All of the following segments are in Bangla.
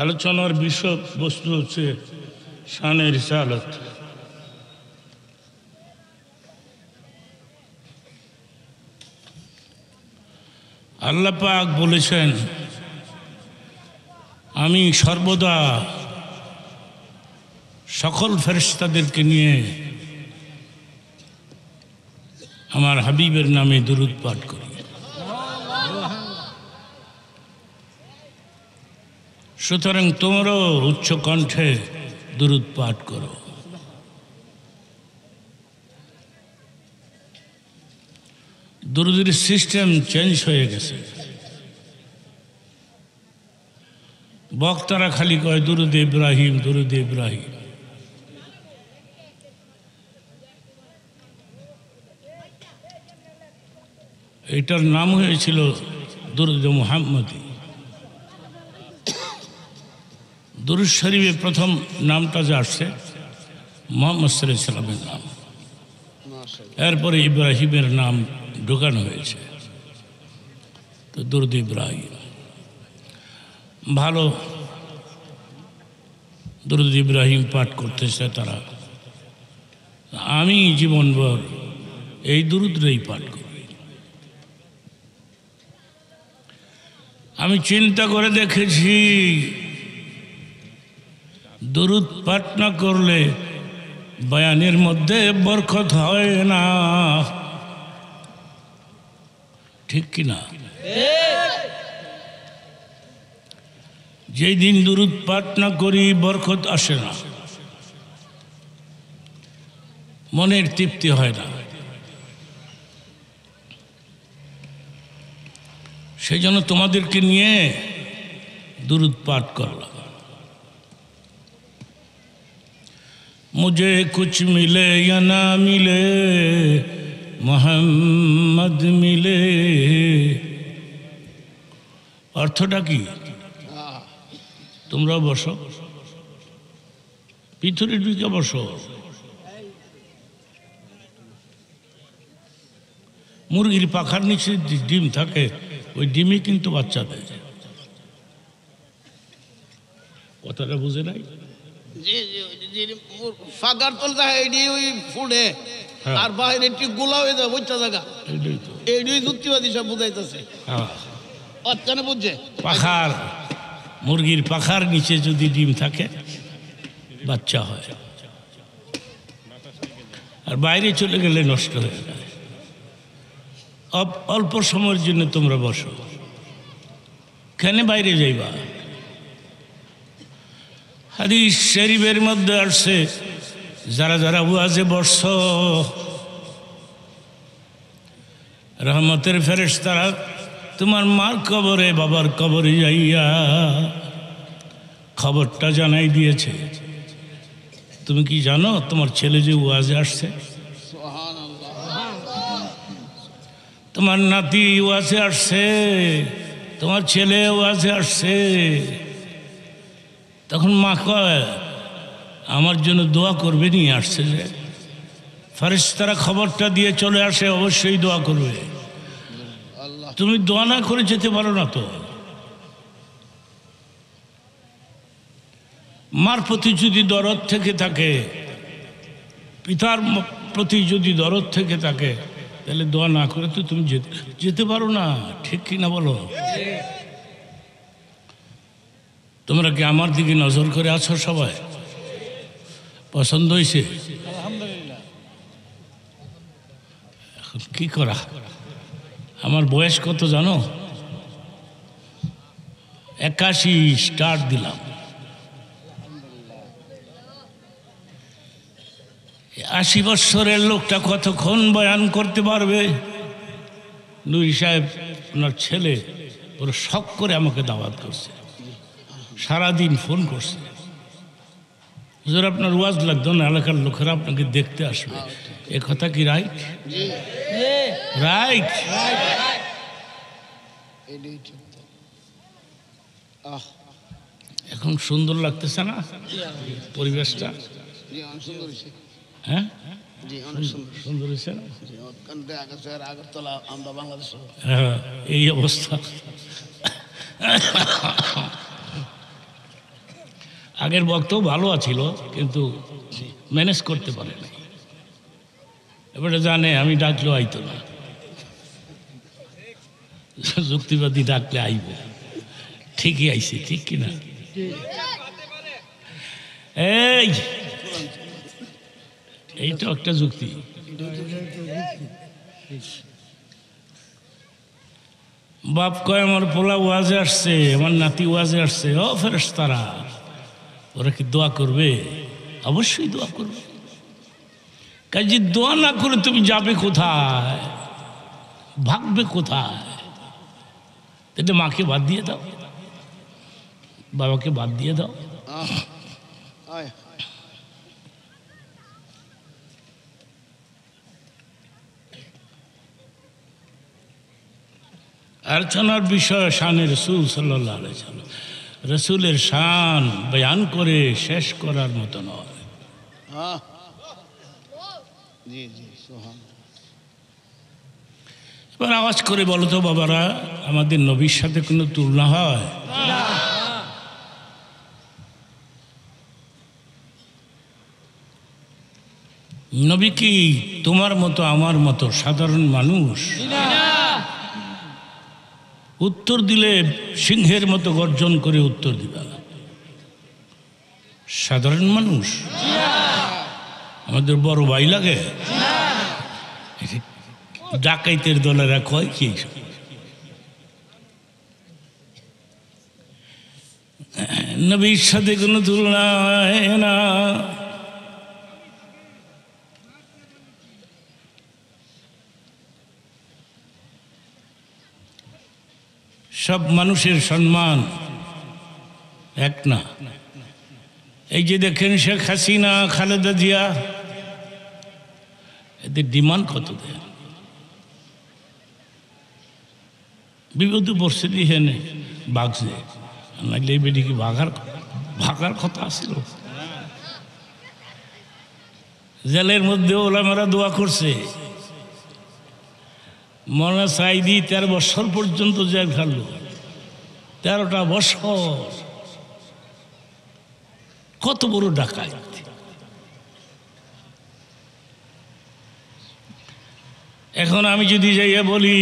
আলোচনার বিষয়বস্তু হচ্ছে শানে রিসালাত। আল্লাহ পাক বলেছেন, আমি সর্বদা সকল ফেরেশতাদেরকে নিয়ে আমার হাবিবের নামে দুরূদ পাঠ করি। সুতরাং তোমরাও উচ্চ কণ্ঠে দুরূদ পাঠ করো। দুরূদের সিস্টেম চেঞ্জ হয়ে গেছে। বক্তারা খালি কয় দুরূদ ইব্রাহিম, দুরূদ ইব্রাহিম। এটার নাম হয়েছিল দুরূদ মুহাম্মদী। দুরূদ শরীফে প্রথম নামটা যে আসছে মুহাম্মদ সাল্লাল্লাহু আলাইহি ওয়াসাল্লামের নাম, এরপরে ইব্রাহিমের নাম ঢোকানো হয়েছে, তো দুরূদ ইব্রাহিম। ভালো দুরূদ ইব্রাহিম পাঠ করতেছে তারা। আমি জীবনভর এই দুরূদটাই পাঠ করি। আমি চিন্তা করে দেখেছি, দুরূদ পাঠ না করলে বয়ানের মধ্যে বরকত হয় না, ঠিক কিনা? যেই দিন দুরূদ পাঠ না করি বরকত আসে না, মনের তৃপ্তি হয় না। সেই জন্য তোমাদেরকে নিয়ে দুরূদ পাঠ করলাম। মুঝে কুছ মিলে या না মিলে মোহাম্মদ মিলে। অর্থটা কি? তোমরা বসো, পিছনে ঢুকে বসো। মুরগির পাখার নিচে ডিম থাকে, ওই ডিমই কিন্তু বাচ্চা দেয়। কথাটা বুঝে নাই? ফাঁকার তলটা এডি ওই ফুডে আর বাইরে একটু গোলা হয়ে যায় ওইটা জায়গা। এইটাই যুক্তিবাদী সব বুঝাইতেছে। অতখানে বুঝছে পাখার, মুরগির পাখার নিচে যদি ডিম থাকে বাচ্চা হয়, আর বাইরে চলে গেলে নষ্ট হয়ে যায়। অল্প সময়ের জন্য তোমরা বসো, কেন বাইরে যাইবা? হাদিস শরীফের মধ্যে আসছে, যারা যারা ওয়াজে বসছ, রহমতের ফেরেশতারা তোমার মার কবরে বাবার কবরে যাইয়া খবরটা জানাই দিয়েছে। তুমি কি জানো তোমার ছেলে যে ওয়াজে আসছে? তোমার নাতি ওয়াজে আসছে, তোমার ছেলে ওয়াজে আসছে। তখন মা কয়, আমার জন্য দোয়া করবে, নিয়ে আসছে যে। ফেরেশতারা খবরটা দিয়ে চলে আসে, অবশ্যই দোয়া করবে। তুমি দোয়া না করে যেতে পারো না তো। মার প্রতি যদি দরদ থেকে থাকে, পিতার প্রতি যদি দরদ থেকে থাকে, তাহলে দোয়া না করে তো তুমি যেতে পারো না, ঠিক কিনা বলো? তোমরা কি আমার দিকে নজর করে আছো? সবাই পছন্দ হয়েছে? এখন কি করা? আমার বয়স কত জানো? 81 স্টার্ট দিলাম। 80 বৎসরের লোকটা কতক্ষণ বয়ান করতে পারবে? নুরি সাহেব ওনার ছেলে ওরা শখ করে আমাকে দাওয়াত করছে, সারাদিন ফোন করছে, হুজুর আপনার ওয়াজ লাগতো না, এলাকার লোকেরা আপনাকে দেখতে আসবে। এ কথা কি রাইট? রাইট। এখন সুন্দর লাগতেছে না পরিবেশটা? হ্যাঁ, সুন্দর হয়েছে না? এই অবস্থা। আগের বক্তও ভালো আছিল, কিন্তু ম্যানেজ করতে পারে না। এবারে জানে আমি ডাকলেও আইতো না, যুক্তিবাদী ডাকলে আইব, ঠিকই আইছে, ঠিক কিনা? এইটা একটা যুক্তি। বাপ কয় আমার পোলা ওয়াজে আসছে, আমার নাতি ওয়াজে আসছে। ও ফেরেশতারা, ওরা কি দোয়া করবে? অবশ্যই দোয়া করবে। কাজে দোয়া না করে তুমি যাবে কোথায়, ভাগবে কোথায়? তাহলে মাকে বাদ দিয়ে দাও, বাবাকে বাদ দিয়ে দাও। আলোচনার বিষয় শানে রসুল সাল্লাল্লাহু আলাইহি ওয়াসাল্লাম। রসুলের শান বয়ান করে শেষ করার মতো নয়। এবার আওয়াজ করে বলো তো বাবারা, আমাদের নবীর সাথে কোনো তুলনা হয়? নবী কি তোমার মতো আমার মতো সাধারণ মানুষ? উত্তর দিলে সিংহের মতো গর্জন করে উত্তর দিবা। সাধারণ মানুষ আমাদের বড় ভাই লাগে? ডাকাইতের দলেরা কয় কি? নবীর সাথে কোনো তুলনা হয় না। সব মানুষের সম্মান এক না। এই যে দেখেন শেখ হাসিনা, খালেদা জিয়া, এদের ডিমান্ড কত দেয়? বিপদে পড়ছে দিয়ে নে বাগছে, নাহলে এই বেডিকে ভাগার কথা আসছিল। জেলের মধ্যে ওলামারা দোয়া করছে। মৌলানা সাইদি 13 বছর পর্যন্ত জেল খাটল, 13টা বছর। কত বড় ডাকাত! এখন আমি যদি যাইয়া বলি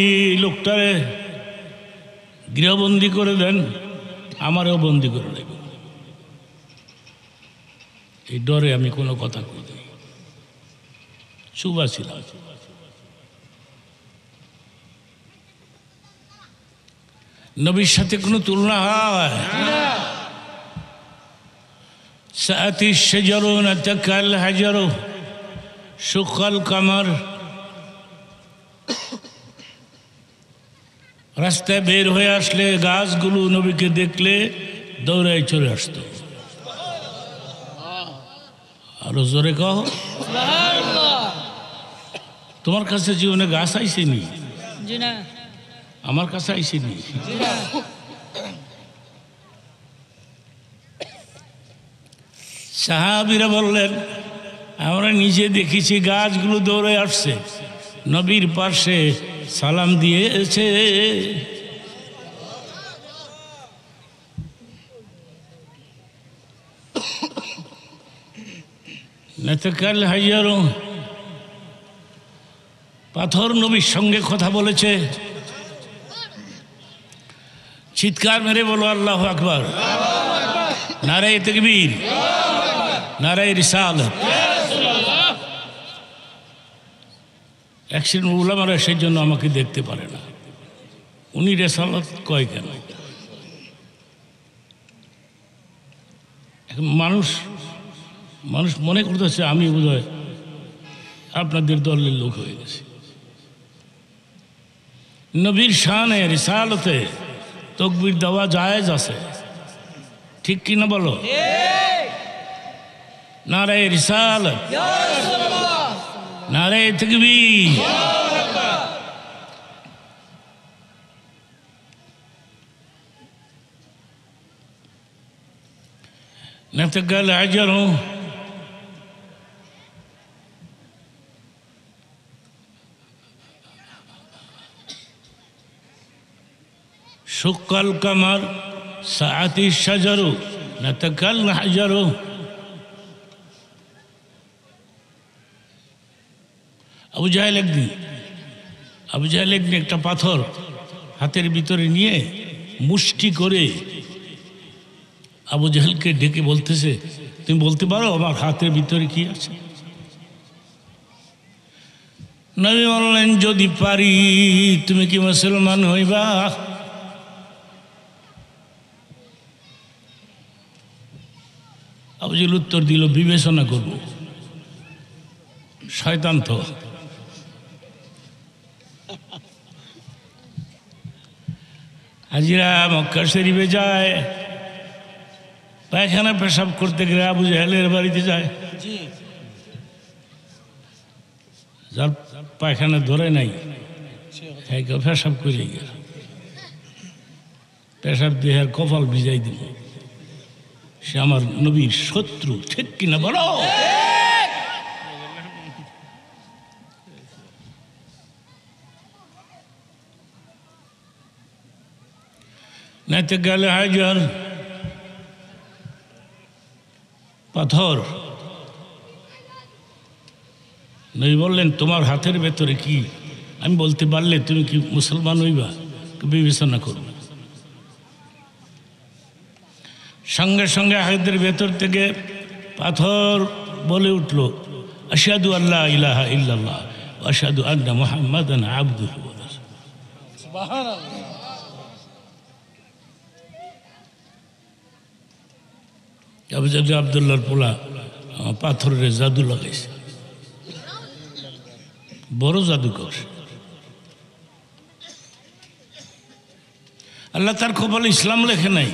লোকটারে গৃহবন্দী করে দেন, আমারও বন্দি করে দেব, এই ডরে আমি কোনো কথা কই না, চুপ ছিলাম। নবীর সাথে কোনো তুলনা হয়? সাআতি শাজারু নাতাকাল হাজারু শুকাল কামার। রাস্তায় বের হয়ে আসলে গাছগুলো নবীকে দেখলে দৌড়াই চলে আসতো। আরো জোরে কহ। তোমার কাছে জীবনে গাছ আইসেনি? আমার কাছে আইসেনি। সাহাবীরা বললেন আমরা নিজে দেখেছি গাছগুলো দৌড়ে আসছে, নবীর পাশে সালাম দিয়েছে। নাতাকাল হাজারু, পাথর নবীর সঙ্গে কথা বলেছে। চিৎকার মেরে বলো আল্লাহু আকবার, নারায়ে তাকবীর, নারায়ে রিসালাত। একজন উলামারা সেই জন্য আমাকে দেখতে পারে না, উনি রিসালাত কয় কেন? এখন মানুষ মনে করতেছে আমি বোধহয় আপনাদের দলের লোক হয়ে গেছি। নবীর শানে রিসালতে তাকবীর দেওয়া জায়েজ আছে, ঠিক কিনা বলো? নারায়ে রিসালাত, নারায়ে তাকবীর। নাতাকাল হাজারু, শুকাল কামার, সাআতি শাজারু নাতাকাল হাজারো, আবু জাহেল একদিন একটা পাথর হাতের ভিতরে নিয়ে মুষ্টি করে আবু জাহেলকে ডেকে বলতেছে, তুমি বলতে পারো আমার হাতের ভিতরে কি আছে? নবী বললেন, যদি পারি তুমি কি মুসলমান হইবা? আবু জাহেল উত্তর দিল, বিবেচনা করব। শয়তান তো। হাজিরা মক্কা শরীফে যায়, পায়খানা পেশাব করতে গেলে আবু জাহেলের বাড়িতে যায়। যার পায়খানা ধরে নাই পেশাব করে গেল, পেশাব দিয়ে আর কপাল ভিজাই দিল। সে আমার নবীর শত্রু, ঠিক কিনা বলো? নাইতে গেলে হাজার পাথর। নবী বললেন, তোমার হাতের ভেতরে কি? আমি বলতে পারলে তুমি কি মুসলমান হইবা? বিবেচনা করবে। সঙ্গে সঙ্গে হাতের ভেতর থেকে পাথর বলে উঠল, আশহাদু আল্লা ইলাহা ইল্লাল্লাহ ওয়া আশহাদু আন্না মুহাম্মাদান আবদুহু ওয়া রাসূলুহু। সুবহানাল্লাহ। আব্দুল্লাহর পোলা পাথরের জাদু লাগাইছে, বড় জাদুকর। আল্লাহ তার কপালে ইসলাম লেখে নাই।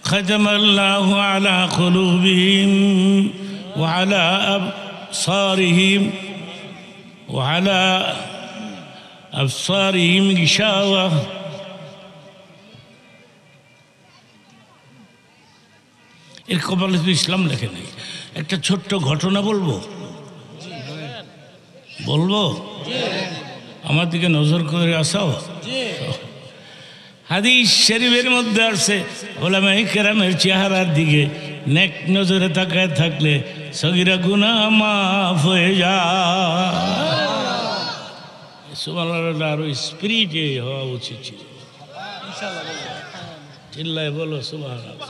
খাতামাল্লাহু আলা কুলুবিহিম ওয়া আলা আবসারিহিম ওয়া আলা আবসারিহিম গিশাওয়া। এর কপালে তো ইসলাম লেখে নাই। একটা ছোট্ট ঘটনা বলবো, আমার দিকে নজর করে আসাও। হাদিস শরীফের মধ্যে আছে, ওলামায়ে কেরামের চেহারার দিকে নেক নজরে তাকায় থাকলে সগীরা গুনাহ মাফ হয়ে যায়। সুবহানাল্লাহ। আরো স্পিরিটে হওয়া উচিত ছিল। চিল্লায় বলো সুবহানাল্লাহ।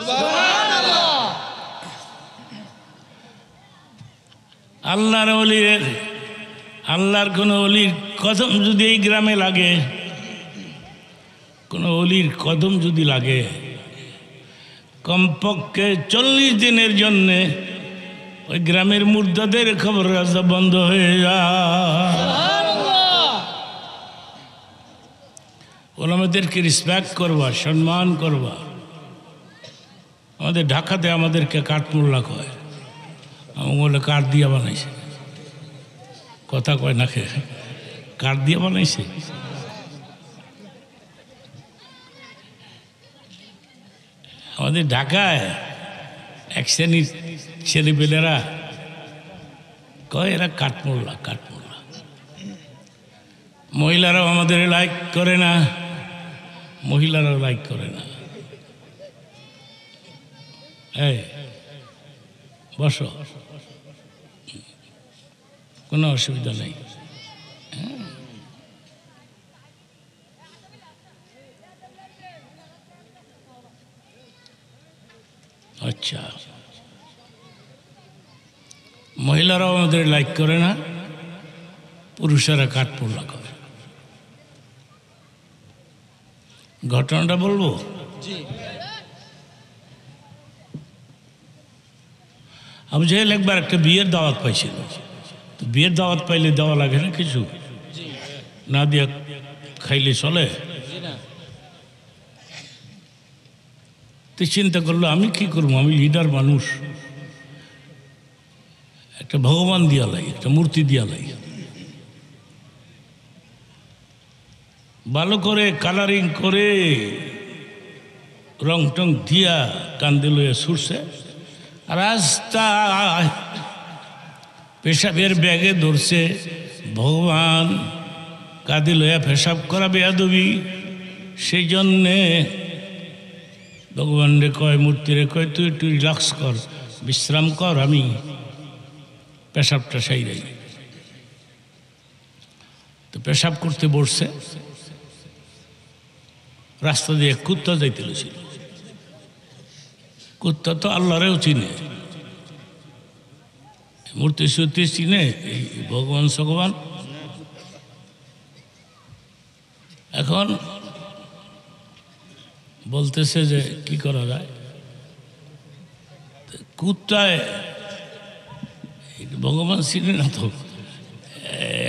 আল্লাহর ওলির, আল্লাহর কোনো অলির কদম যদি এই গ্রামে লাগে, কোনো অলির কদম যদি লাগে, কমপক্ষে 40 দিনের জন্যে ওই গ্রামের মুর্দাদের খবর রাস্তা বন্ধ হয়ে যায়। ওলামাদেরকে রেসপেক্ট করবা, সম্মান করবা। আমাদের ঢাকাতে আমাদেরকে কাঠমোল্লা কয়, আমার বলে কাঠ দিয়া বানাইছে, কথা কয় না, খে কাঠ দিয়া বানাইছে। আমাদের ঢাকায় এক শ্রেণীর ছেলেপেলেরা কয় এরা কাঠমোল্লা, কাঠমোল্লা। মহিলারাও আমাদের লাইক করে না, মহিলারাও লাইক করে না। এই বসো, কোনো অসুবিধা নেই। আচ্ছা, মহিলারাও আমাদের লাইক করে না, পুরুষেরা কাঠমোল্লা করে। ঘটনাটা বলবো? আবু জাহেল একবার একটা বিয়ের দাওয়াত পাইছিল। তো বিয়ের দাওয়াত পাইলে দেওয়া লাগে না কিছু, না দিয়া খাইলে চলে। তো চিন্তা করলো, আমি কি করবো, আমি লিডার মানুষ, একটা ভগবান দিয়া লাগে, একটা মূর্তি দিয়া লাগে। ভালো করে কালারিং করে রং টং দিয়া কান্দে লইয়া ছুটছে। রাস্তায় পেশাবের ব্যাগে ধরছে ভগবান, কাঁদে লইয়া পেশাব করা বেয়াদবি। সেই জন্যে ভগবান রে কয়, মূর্তি রে কয়, তুই একটু রিল্যাক্স কর, বিশ্রাম কর, আমি পেশাবটা সাইরাই। তো পেশাব করতে বসছে, রাস্তা দিয়ে কুত্তা যাইতে ছিল। কুত্তা তো আল্লাহরেও চিনে, মূর্তি সূর্তি চিনে, এই ভগবান ভগবান। এখন বলতেছে যে কি করা যায়। কুত্তায় ভগবান চিনে না তো,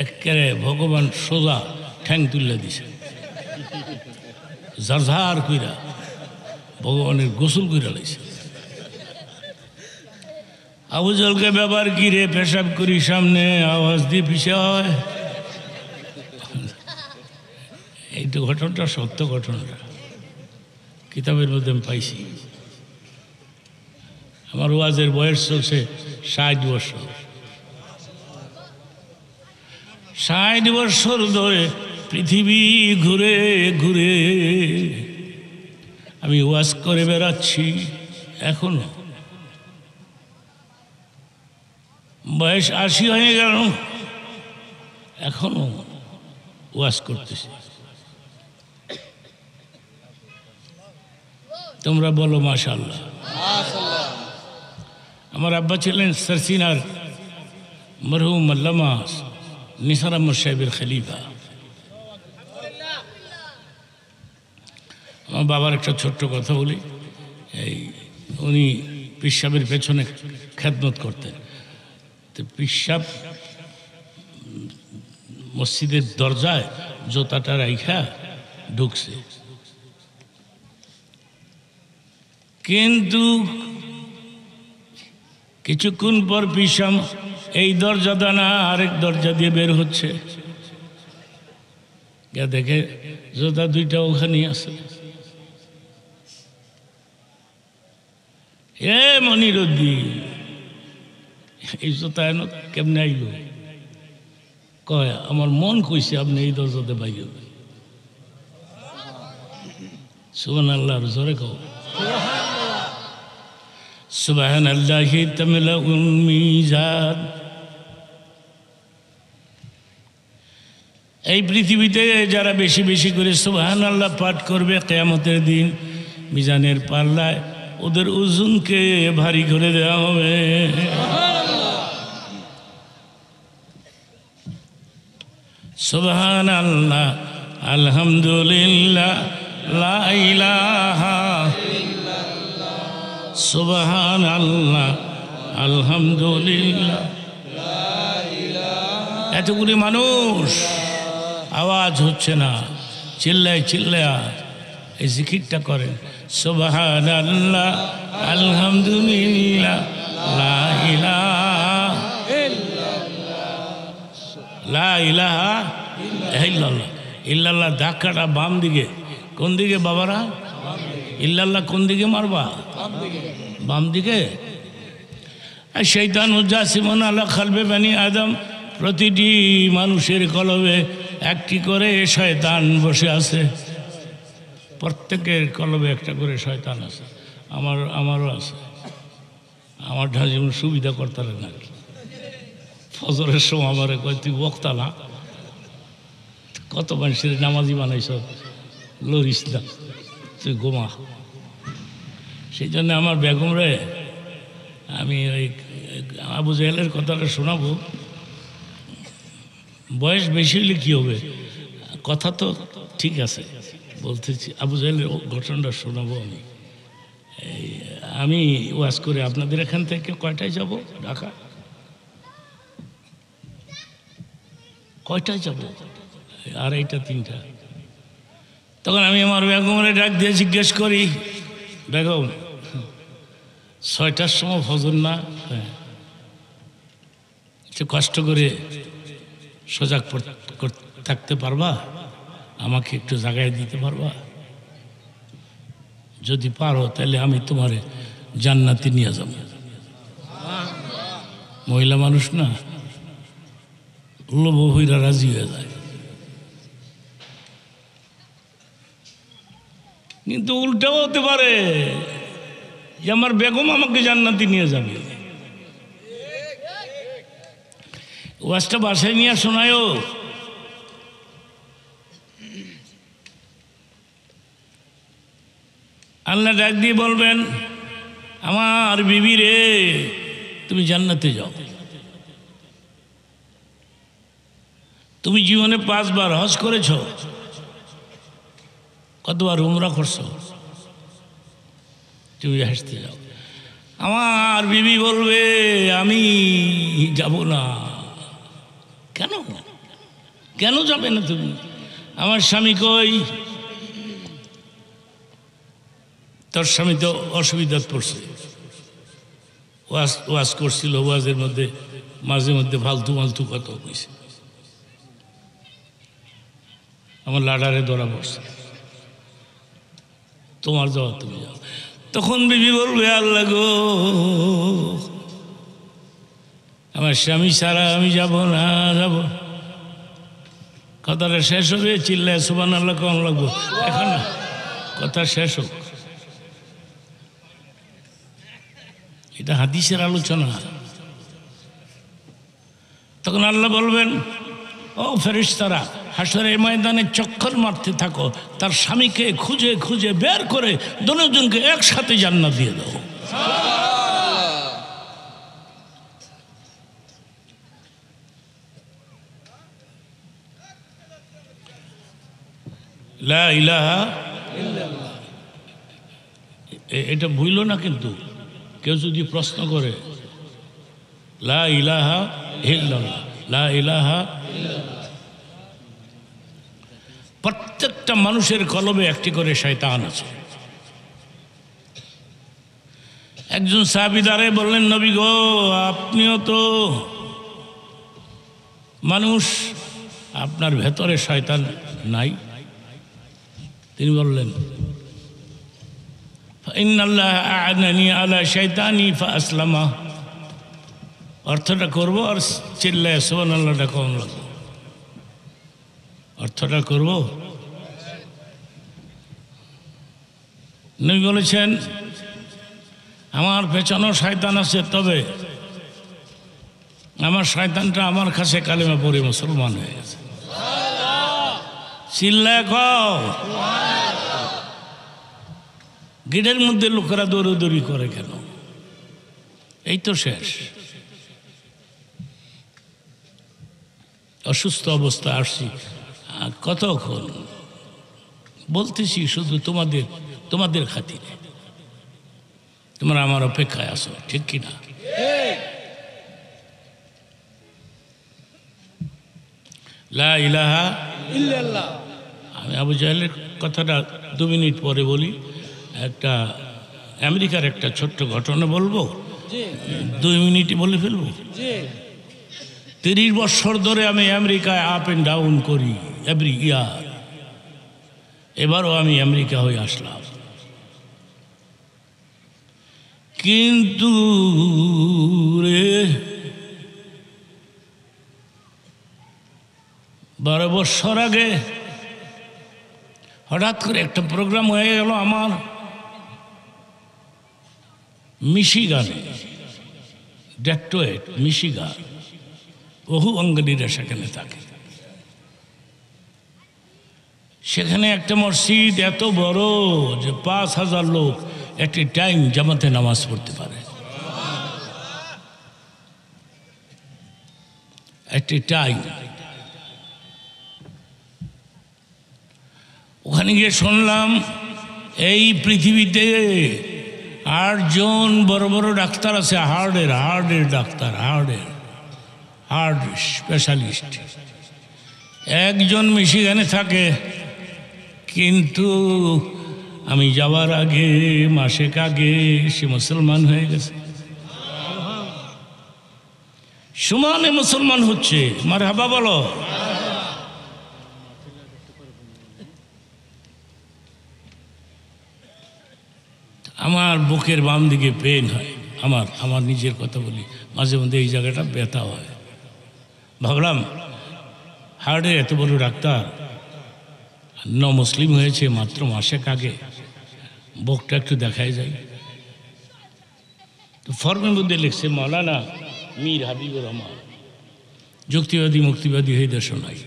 একেবারে ভগবান সোজা ঠ্যাং তুলে দিছে, ঝারঝার কইরা ভগবানের গোসল কইরা লাইছে। আবু জলকে ব্যাপার কি রে, পেশাব করি সামনে, আওয়াজ দিয়ে পিছিয়ে হয়। এই তো ঘটনাটা সত্য, ঘটনাটা কিতাবের মধ্যে আমি পাইছি। আমার ওয়াজের বয়স চলছে 60 বছর। 60 বছর ধরে পৃথিবী ঘুরে ঘুরে আমি ওয়াজ করে বেড়াচ্ছি। এখনো বয়স 80 হয়ে গেল, এখনো ওয়াজ করতেছি। তোমরা বলো মাশাআল্লাহ। আমার আব্বা ছিলেন সারসিনার মরহুম আল্লামা নিসার আহমদ সাহেবের খলিফা। আমার বাবার একটা ছোট্ট কথা বলি, এই উনি পিসাবের পেছনে খেদমত করতেন। তো পিসাব মসজিদের দরজায় জোতাটা রাইখা ঢুকছে, কিন্তু কিছুক্ষণ পর পিসাম এই দরজা দানা আরেক দরজা দিয়ে বের হচ্ছে, দেখে জোতা দুইটা ওখানে আছে। এ মনিরুদ্দিন, এই জোতা এন কেমনে আইল? কয় আমার মন কইছে আপনি এই দরজাতে বাইরে হবেন। সুবহানাল্লাহর জোরে কও সুবহানাল্লাহি তামলাউল মিজান। এই পৃথিবীতে যারা বেশি বেশি করে সুবহানাল্লাহ পাঠ করবে, কিয়ামতের দিন মিজানের পাল্লায় ওদের ওজনকে ভারী করে দেওয়া হবে। সুবহানাল্লাহ, আলহামদুলিল্লাহ, লা ইলাহা ইল্লাল্লাহ, সুবহানাল্লাহ, আলহামদুলিল্লাহ, লা ইলাহা। এতগুলি মানুষ, আওয়াজ হচ্ছে না, চিল্লায় চিল্লায় এই জিকিরটা করেন, সুবহানাল্লাহ, আলহামদুলিল্লাহ, লা ইলাহা লা ইলাহা ইল্লাল্লাহ। ইল্লাল্লাহ ধাক্কাটা বাম দিকে। কোন দিকে বাবারা? ইল্লাল্লাহ কোন দিকে মারবা? বাম দিকে। শয়তান জাসিমুন আলা কলবে বনি আদম, প্রতিটি মানুষের কলবে একটি করে শয়তান বসে আছে। প্রত্যেকের কলবে একটা করে শয়তান আছে। আমারও আছে। আমারটা যেমন সুবিধা করতে নাকি, ফজরের সময় আমার কয় তুই বক্তা না, কত মানুষের নামাজি বানাইছ, লরিস না, তুই গোমা। সেই জন্য আমার বেগম রে আমি ওই আবু জাহেলের কথাটা শোনাবো। বয়স বেশি হলে কী হবে, কথা তো ঠিক আছে বলতেছি। আবু জাহেলের ঘটনাটা শোনাবো আমি ওয়াজ করে। আপনাদের এখান থেকে কয়টায় যাব ঢাকা? কয়টায় যাব? 2:30 3টা। তখন আমি আমার বেগমরে ডাক দিয়ে জিজ্ঞেস করি, বেগম 6টার সময় ফজর না? হ্যাঁ। একটু কষ্ট করে সজাগ থাকতে পারবা? আমাকে একটু জাগায় দিতে পারবা? যদি পারো তাহলে আমি তোমারে জান্নাতে নিয়ে যাব। মহিলা মানুষ না, লোভ হইরা রাজি হয়ে যায়। কিন্তু উল্টাও হতে পারে যে আমার বেগম আমাকে জান্নাতে নিয়ে যাবে। ওয়াজটা বাসায় নিয়ে শোনায়ও। আল্লাহ ডাক দিয়ে বলবেন, আমার বিবি রে, তুমি জান্নাতে যাও। তুমি জীবনে 5 বার হজ করেছ, কতবার উমরা করছো, তুমি হাসতে যাও। আমার বিবি বলবে, আমি যাব না। কেন কেন যাবে না তুমি? আমার স্বামী কই? তোর স্বামী তো অসুবিধাত পড়ছে, ওয়াজ করছিল, ওয়াজের মধ্যে মাঝে মধ্যে ফালতু ফালতু কথা কইছে, আমার লাডারে ধরা পড়ছে, তোমার যাওয়া তুমি যাও। তখন বিবি বলবে, আল্লাহ গো, আমার স্বামী ছাড়া আমি যাব না, যাব। কথাটা শেষ হবে, চিল্লায় সুবহানাল্লাহ কম লাগবো এখন না, কথা শেষ হোক। এটা হাদিসের আলোচনা। তখন আল্লাহ বলবেন, ও ফেরেশতারা, হাসরের ময়দানে চক্কর মারতে থাকো, তার স্বামীকে খুঁজে খুঁজে বের করে দুজনকে একসাথে জান্নাত দিয়ে দাও। লা ইলাহা ইল্লাল্লাহ, এটা ভুইল না। কিন্তু কেউ যদি প্রশ্ন করে, লা ইলাহা ইল্লাল্লাহ, লা ইলাহা ইল্লাল্লাহ, প্রত্যেকটা মানুষের কলবে একটি করে শয়তান আছে। একজন সাহাবী দাঁড়িয়ে বললেন, নবী গো, আপনিও তো মানুষ, আপনার ভেতরে শয়তান নাই? তিনি বললেন, ইন্নাল্লাহ আ'নানি আলা শাইতানি ফাআসলামা। অর্থটা করব আর চিল্লায় সুবহানাল্লাহটা কম লাগবে। অর্থটা করব। নবী বলেছেন, আমার পেছনেও শয়তান আছে, তবে আমার শয়তানটা আমার কাছে কালেমা পড়ে মুসলমান হয়ে গেছে। চিল্লায় কও। গিডের মধ্যে লোকেরা দৌড়দৌড়ি করে কেন? এই তো শেষ। অসুস্থ অবস্থা আসছি, কতক্ষণ বলতেছি, শুধু তোমাদের খাতিরে। তোমরা আমার অপেক্ষায় আসো, ঠিক কিনা? লা ইলাহা ইল্লাল্লাহ। আমি আবু জাহেলের কথাটা 2 মিনিট পরে বলি। একটা আমেরিকার একটা ছোট্ট ঘটনা বলবো, 2 মিনিটই বলে ফেলবো। 30 বছর ধরে আমি আমেরিকায় আপ অ্যান্ড ডাউন করি এভরি ইয়ার। এবারও আমি আমেরিকা হয়ে আসলাম, কিন্তু রে 12 বছর আগে হঠাৎ করে একটা প্রোগ্রাম হয়ে গেল আমার মিশিগানে, ডেট্রয়েট, মিশিগান। বহু বাঙালিরা সেখানে থাকে। সেখানে একটা মসজিদ এত বড় যে 5000 লোক একটি টাইম জামাতে নামাজ পড়তে পারে। একটি টাইম। ওখানে গিয়ে শুনলাম, এই পৃথিবীতে 8 জন বড় বড় ডাক্তার আছে, হার্টের ডাক্তার, হার্ট স্পেশালিস্ট। একজন মিশিগানে থাকে, কিন্তু আমি যাওয়ার আগে, মাসেক আগে সে মুসলমান হয়ে গেছে। সমানে মুসলমান হচ্ছে। মারহাবা বলো। আমার বুকের বাম দিকে পেন হয়। আমার নিজের কথা বলি, মাঝে মধ্যে এই জায়গাটা ব্যথা হয়। ভাবলাম, হার্টের এত বড় ডাক্তার, মুসলিম হয়েছে মাত্র মাসেক আগে, বুকটা একটু দেখাই যায়। তো ফর্মের মধ্যে লিখছে মৌলানা মীর হাবিবুর রহমান, যুক্তিবাদী মুক্তিবাদী হয়ে দেশ নাই,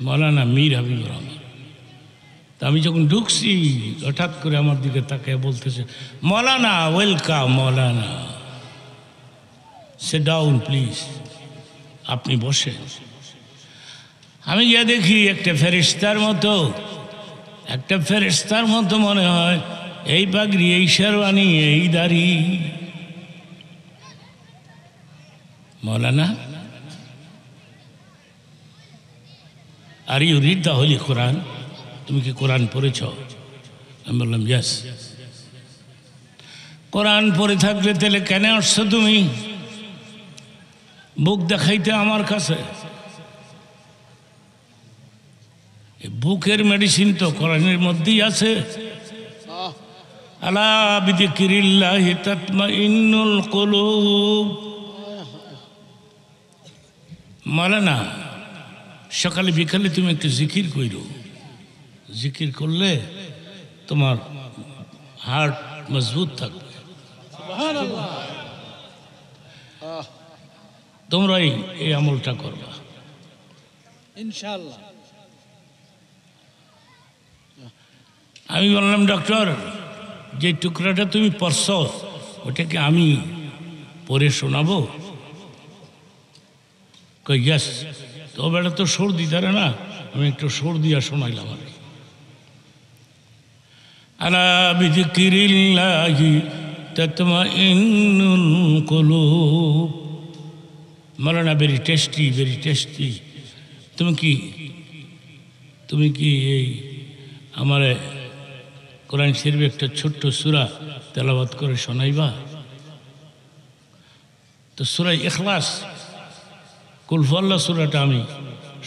মৌলানা মীর হাবিবুর রহমান। তা আমি যখন ঢুকছি হঠাৎ করে আমার দিকে তাকিয়ে বলতেছে, Maulana welcome, Maulana sit down please, আপনি বসে। আমি গিয়ে দেখি একটা ফেরেশতার মতো মনে হয়, এই পাগড়ি, এই শেরওয়ানি, এই দাড়ি। Maulana, are you read the holy Quran? তুমি কি কোরআন পড়েছ? আমি বললাম ইয়েস। কোরআন পড়ে থাকলে তাহলে কেন আসছো তুমি বুক দেখাইতে আমার কাছে? বুকের মেডিসিন তো কোরআনের মধ্যেই আছে। আলা বিযিকরিল্লাহি তাতমাইন্নুল কুলুব। মাওলানা, সকালে বিকালে তুমি একটু জিকির কইরো, জিকির করলে তোমার হার্ট মজবুত থাকবে। তোমরাই এই আমলটা করবা ইনশাআল্লাহ। আমি বললাম, ডক্টর, যে টুকরাটা তুমি পড়ছ ওটাকে আমি পড়ে শোনাবো? কই ইয়েস। তো বেটা তো সর্দি ধরে না, আমি একটু সর্দি আর শোনাইলাম আর কি। আলা বিযিকরিল্লাহি তাতমাইন্নুল কুলুব। মাওলানা, ভেরি টেস্টি, ভেরি টেস্টি। তুমি কি এই আমার কোরআন শরীফে একটা ছোট্ট সূরা তেলাওয়াত করে শোনাইবা? তো সূরা ইখলাস, কুল হুয়াল্লাহ সূরাটা আমি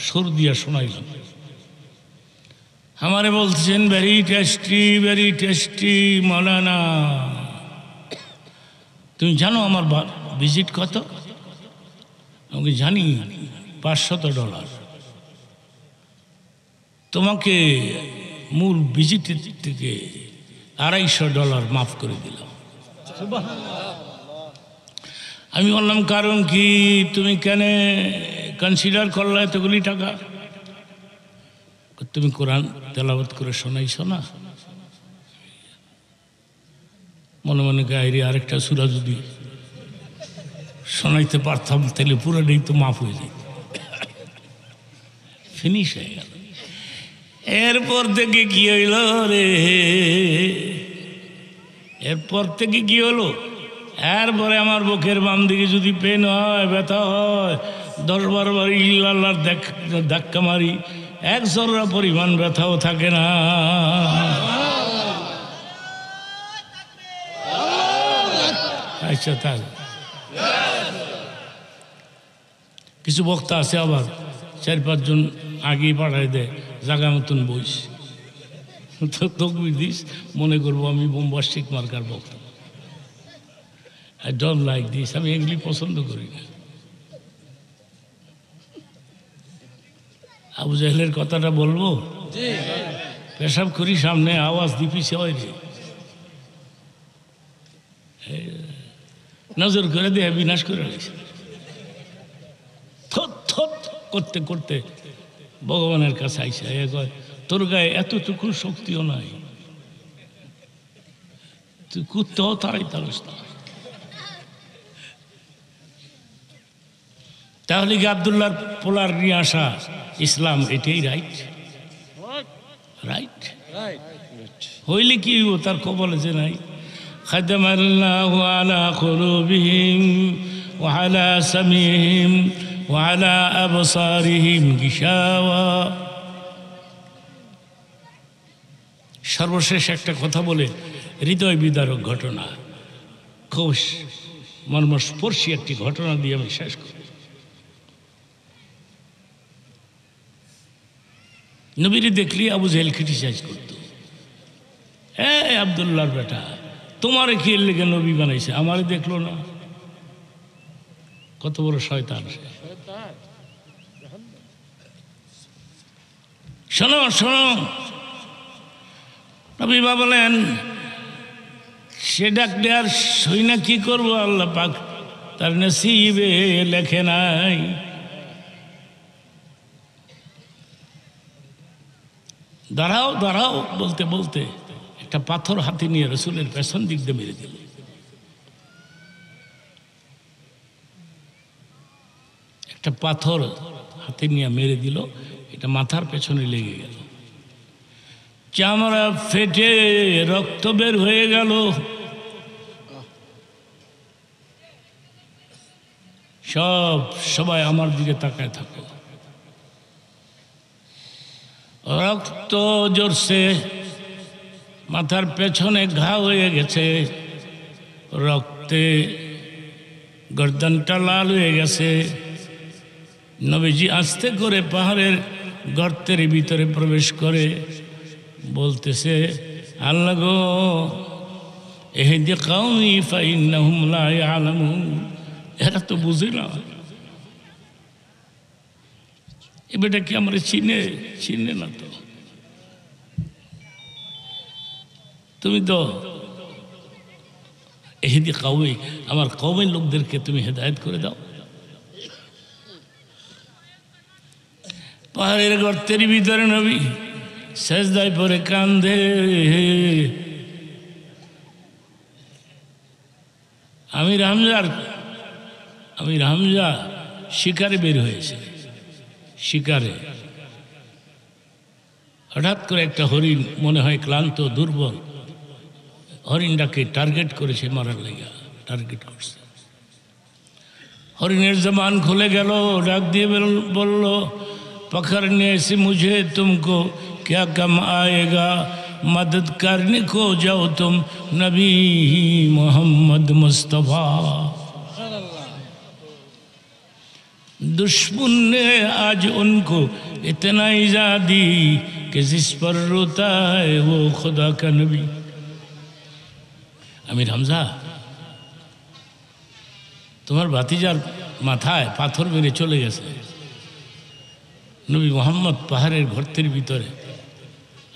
সুর দিয়া শোনাইলাম। আমারে বলছেন, ভেরি টেস্টি, ভেরি টেস্টি। মাওলানা, তুমি জানো আমার ভিজিট কত? আমাকে জানি, $500। তোমাকে মূল ভিজিটের থেকে $250 মাফ করে দিলাম। আমি বললাম, কারণ কি? তুমি কেন কনসিডার করলে এতগুলি টাকা? তুমি কোরআন তেলাওয়াত করে শোনাইছ না? মনে মনে গায়ে আরেকটা সূরা যদি শোনাইতে পারতাম তাহলে পুরোটাই তো মাফ হয়ে যেত, ফিনিশ হয়ে গেল। এরপর থেকে কি হইল রে? এরপরে আমার বুকের বাম দিকে যদি পেন হয়, ব্যথা হয়, 10-12 বার ইল্লাল্লাহর ধাক্কা মারি, 1 জররা পরিমাণ ব্যথাও থাকে না। আচ্ছা, তাই কিছু বক্তা আছে আবার 4-5 জন আগেই পাঠাই দেয়, জাগা মতন বইস তো দিস, মনে করবো আমি বোম্বাস্টিক মার্কার বক্তা। I don't like this. আমি এগুলি পছন্দ করি না। আবু জাহেলের কথাটা বলবো? পেশাব করি সামনে, আওয়াজ দিপিছে হয় রে, নজর করে দিয়ে বিনাশ করে রয়েছে। করতে করতে ভগবানের কাছে আইসা কয়, তোর গায়ে এতটুকু শক্তিও নাই, তুই কুত্তেও তারাই তারস না। তাহলে কি আব্দুল্লাহর পোলার নিয়ে আসা ইসলাম এটাই রাইট? রাইট হইলে কি হইব? তার কবলে যে নাই, খাদামাল্লাহু আলা কুলুবিহিম ওয়া আলা সামিহিম ওয়া আলা আবসারিহিম গিশাওয়া। সর্বশেষ একটা কথা বলে হৃদয় বিদারক ঘটনা, খুব মর্মস্পর্শী একটি ঘটনা দিয়ে আমি শেষ করি। নবীরে দেখলি আবু জাহেল ক্রিটিসাইজ করত, আব্দুল্লাহর বেটা, তোমার কি এর লেগে নবী বানাইছে, আমারে দেখলো না? কত বড় শয়তান সে! শোনো শোনো, নবী বলেন সে ডাকলে আর সই না কি করবো, আল্লাহ পাক তার নসিবে লেখে নাই। দাঁড়াও দাঁড়াও বলতে বলতে একটা পাথর হাতে নিয়ে রসুলের পেছন দিক দিয়ে মেরে দিল। একটা পাথর হাতে নিয়ে মেরে দিল, এটা মাথার পেছনে লেগে গেল, চামড়া ফেটে রক্ত বের হয়ে গেল। সবাই আমার দিকে তাকায় থাকো। রক্ত জড়ছে, মাথার পেছনে ঘা হয়ে গেছে, রক্তে গর্দনটা লাল হয়ে গেছে। নবীজি আস্তে করে পাহাড়ের গর্তের ভিতরে প্রবেশ করে বলতেছে, আল্লাহ গো, ইহদি কওমি ফাইন্নাহুম লা ইয়ালামুন, এরা তো বুঝে না। এ বেটা কি আমরা চিনে না তো, তুমি তো ইহদি কওমি, আমার কওমের লোকদেরকে তুমি হেদায়েত করে দাও। পাহাড়ের গর্তের ভিতরে নবী সেজদায় পরে কান্দে। আমির হামজা শিকারে বের হয়েছে। শিকারে হঠাৎ করে একটা হরিণ, মনে হয় ক্লান্ত দুর্বল, হরিণটাকে টার্গেট করেছে, মারার লেগা টার্গেট করছে। হরিণের জবান খুলে গেল, ডাক দিয়ে বলল, पकड़ने से मुझे तुमको क्या कम आएगा, मदद करने को जाओ तुम नबी मोहम्मद मुस्तफ़ा। दुश्मन ने आज उनको इतना इज़ा दी कि जिस पर रोता है वो खुदा का नबी। আমির হামজা, তোমার ভাতিজার মাথায় পাথর মেরে চলে গেছে নবী মোহাম্মদ পাহাড়ের গর্তের ভিতরে,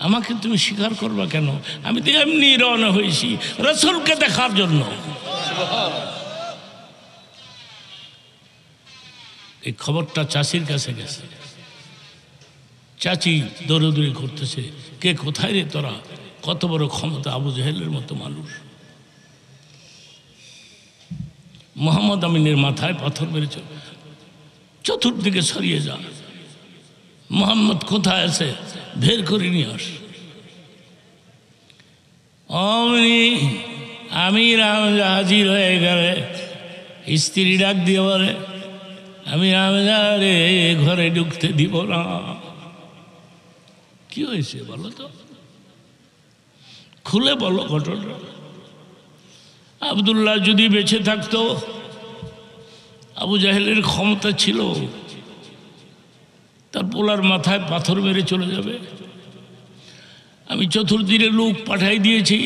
আমাকে তুমি স্বীকার করবা কেন? আমি তো এমনি রওনা হয়েছি রসুলকে দেখার জন্য। এই খবরটা চাচির কাছে গেছে। চাচি দৌড়দৌড়ি করতেছে, কে কোথায় রে তোরা, কত বড় ক্ষমতা আবু জেহেলের মতো মানুষ। মোহাম্মদ আমিনের মাথায় পাথর মেরেছ, চতুর্দিকে ছড়িয়ে যা, মোহাম্মদ কোথায় আছে বের করে নিয়ে আস। অমনি আমির হামজা হাজির হয়ে গেলে স্ত্রী ডাক দিয়ে বলে, আমির হামজা রে ঘরে ঢুকতে দিব না। কি হয়েছে বলো তো, খুলে বলো ঘটনা। আব্দুল্লাহ যদি বেঁচে থাকতো, আবু জাহেলের ক্ষমতা ছিল, তার পোলার মাথায় পাথর মেরে চলে যাবে। আমি চতুর্দিকে লোক পাঠাই দিয়েছি,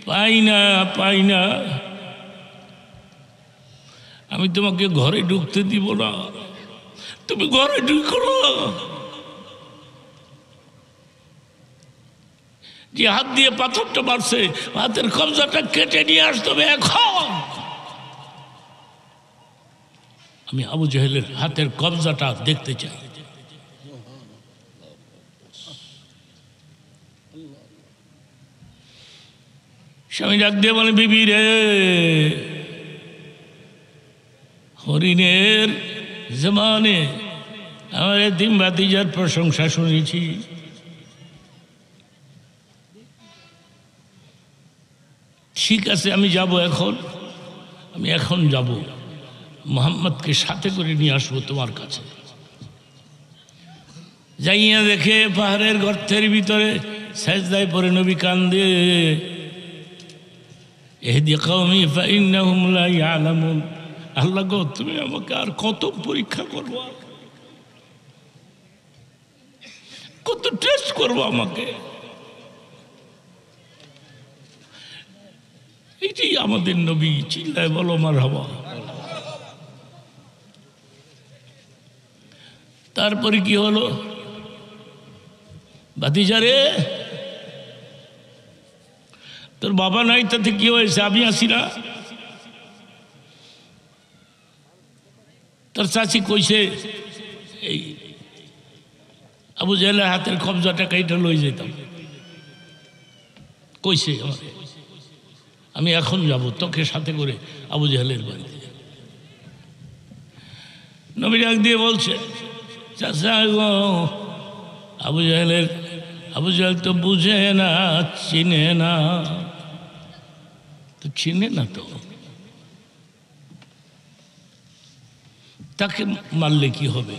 পাই না। আমি তোমাকে ঘরে ঢুকতে দিব না, তুমি ঘরে ঢুকো না। যে হাত দিয়ে পাথরটা মারছে, হাতের কবজাটা কেটে নিয়ে আসতে হবে এখন। আমি আবু জাহেলের হাতের কবজাটা দেখতে চাই। স্বামী ডাক দিয়ে বলে, বিবি রে, হরিণের জমানে আমার এতিম ভাতিজার প্রশংসা শুনেছি, ঠিক আছে আমি যাব, আমি এখন যাব, মোহাম্মদকে সাথে করে নিয়ে আসবো তোমার কাছে। যাইয়া দেখে পাহাড়ের গর্তের ভিতরে সেজদায় পড়ে নবী কান্দে, ইহদি কওমি ফাইন্নাহুম লা ইয়ালামুন। আল্লাহ গো, তুমি আমাকে আর কত পরীক্ষা করবো, কত টেস্ট করবো আমাকে। এইটাই আমাদের নবী, চিল্লায় বলো মারহাবা। তারপরে কি হলো, ভাতিজারে তোর বাবা নাই তাতে কি হয়েছে, আমি আসি না? তোর চাচি কইছে এই আবু জাহেলের হাতের কবজাটা কাইটা লই যেতাম, কইছে আমাকে। আমি এখন যাব তোকে সাথে করে আবু জাহেলের বাড়িতে। নবী ডাক দিয়ে বলছে, চাচা গো, আবু জাহেল তো বুঝে না, চিনে না। তো চিনে না তো, তাকে মারলে কি হবে?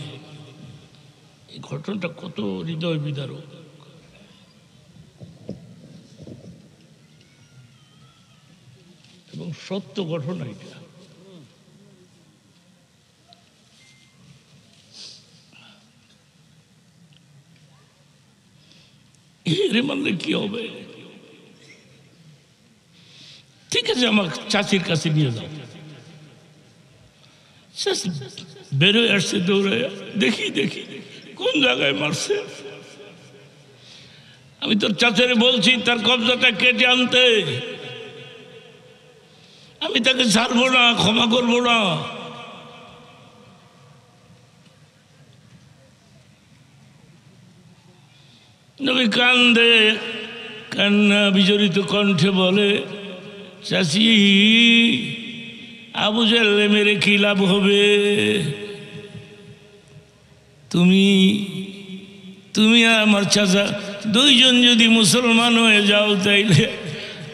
এই ঘটনাটা কত হৃদয় বিদারক। এবং সত্য ঘটনা এটা। এরে মানলে কি হবে? ঠিক আছে, আমার চাচির কাছে নিয়ে যাও। বেরোয় আসছে দৌড়ে, দেখি কোন জায়গায় মারছে। আমি তোর চাচারে বলছি তার কবজাটা কেটে আনতে, আমি তাকে ছাড়বো না, ক্ষমা করবো না। নবী কান্দে, কান্না বিজড়িত কণ্ঠে বলে, চাচি, আবু জাহেল মেরে কি লাভ হবে? তুমি আর আমার চাচা দুইজন যদি মুসলমান হয়ে যাও, তাইলে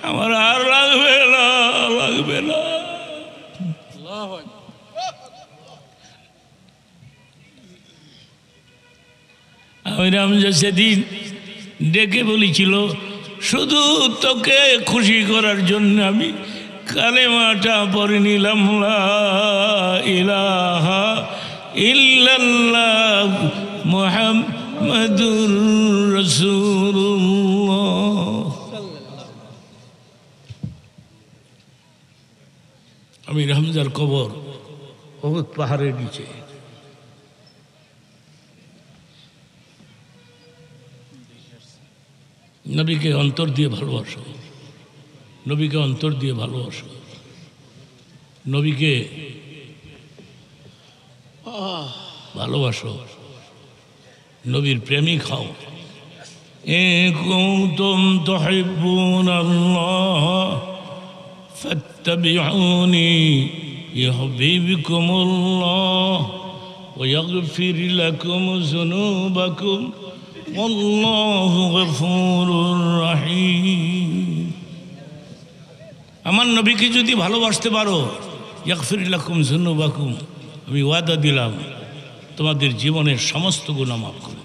আমার আর লাগবে না। আমি রামজা সেদিন ডেকে বলেছিল, শুধু তোকে খুশি করার জন্য আমি কালেমাটা পড়ে নিলাম, লা ইলাহা ইল্লাল্লাহ মুহাম্মাদুর রাসূলুল্লাহ। আমি হামজার কবর উহুদ পাহাড়ের নিচে। নবীকে অন্তর দিয়ে ভালোবাসো, নবীকে অন্তর দিয়ে ভালোবাসো, নবীকে ভালোবাসো, নবীর প্রেমিক হও। ইন কুনতুম তুহিব্বুনাল্লাহ ফাত্তাবিউনি ইউহিব্বুকুমুল্লাহ ওয়া ইয়াগফির লাকুম যুনুবাকুম আল্লাহু গফুরুর রহিম। আমার নবীকে যদি ভালোবাসতে পারো, ইয়াগফির লাকুম যুনুবাকুম, আমি ওয়াদা দিলাম তোমাদের জীবনের সমস্ত গুনাহ মাফ করে